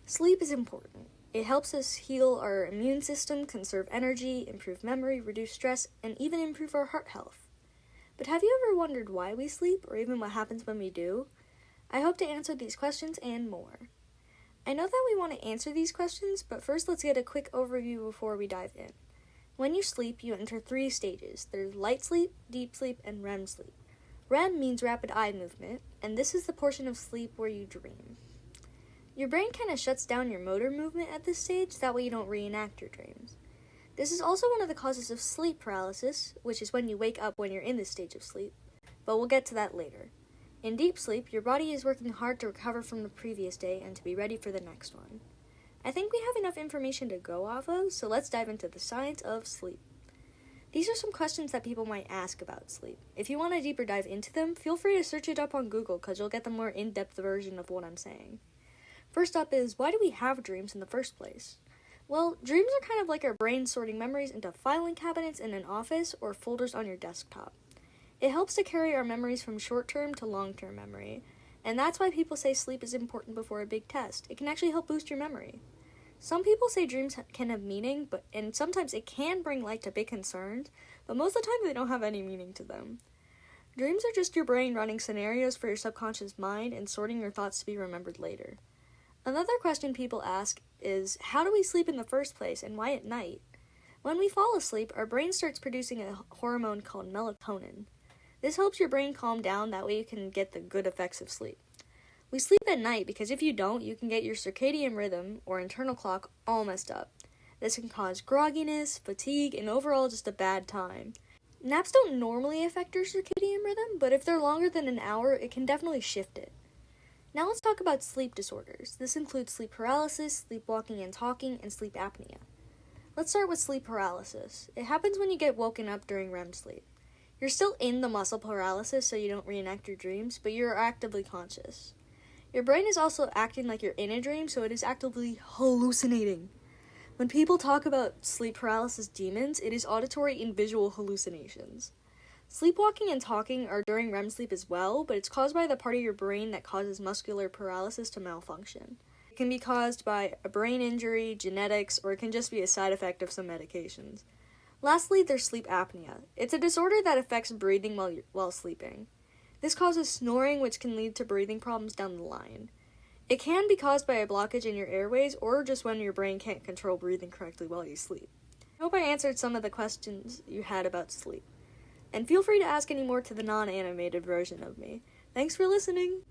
Sleep is important. It helps us heal our immune system, conserve energy, improve memory, reduce stress, and even improve our heart health. But have you ever wondered why we sleep, or even what happens when we do? I hope to answer these questions and more. I know that we want to answer these questions, but first let's get a quick overview before we dive in. When you sleep, you enter 3 stages. There's light sleep, deep sleep, and REM sleep. REM means rapid eye movement, and this is the portion of sleep where you dream. Your brain kind of shuts down your motor movement at this stage, that way you don't reenact your dreams. This is also one of the causes of sleep paralysis, which is when you wake up when you're in this stage of sleep, but we'll get to that later. In deep sleep, your body is working hard to recover from the previous day and to be ready for the next one. I think we have enough information to go off of, so let's dive into the science of sleep. These are some questions that people might ask about sleep. If you want a deeper dive into them, feel free to search it up on Google because you'll get the more in-depth version of what I'm saying. First up is, why do we have dreams in the first place? Well, dreams are kind of like our brain sorting memories into filing cabinets in an office or folders on your desktop. It helps to carry our memories from short-term to long-term memory, and that's why people say sleep is important before a big test. It can actually help boost your memory. Some people say dreams can have meaning, and sometimes it can bring light to big concerns, but most of the time they don't have any meaning to them. Dreams are just your brain running scenarios for your subconscious mind and sorting your thoughts to be remembered later. Another question people ask is, how do we sleep in the first place and why at night? When we fall asleep, our brain starts producing a hormone called melatonin. This helps your brain calm down, that way you can get the good effects of sleep. We sleep at night because if you don't, you can get your circadian rhythm, or internal clock, all messed up. This can cause grogginess, fatigue, and overall just a bad time. Naps don't normally affect your circadian rhythm, but if they're longer than an hour, it can definitely shift it. Now let's talk about sleep disorders. This includes sleep paralysis, sleepwalking and talking, and sleep apnea. Let's start with sleep paralysis. It happens when you get woken up during REM sleep. You're still in the muscle paralysis, so you don't reenact your dreams, but you're actively conscious. Your brain is also acting like you're in a dream, so it is actively hallucinating. When people talk about sleep paralysis demons, it is auditory and visual hallucinations. Sleepwalking and talking are during REM sleep as well, but it's caused by the part of your brain that causes muscular paralysis to malfunction. It can be caused by a brain injury, genetics, or it can just be a side effect of some medications. Lastly, there's sleep apnea. It's a disorder that affects breathing while sleeping. This causes snoring, which can lead to breathing problems down the line. It can be caused by a blockage in your airways or just when your brain can't control breathing correctly while you sleep. I hope I answered some of the questions you had about sleep. And feel free to ask any more to the non-animated version of me. Thanks for listening!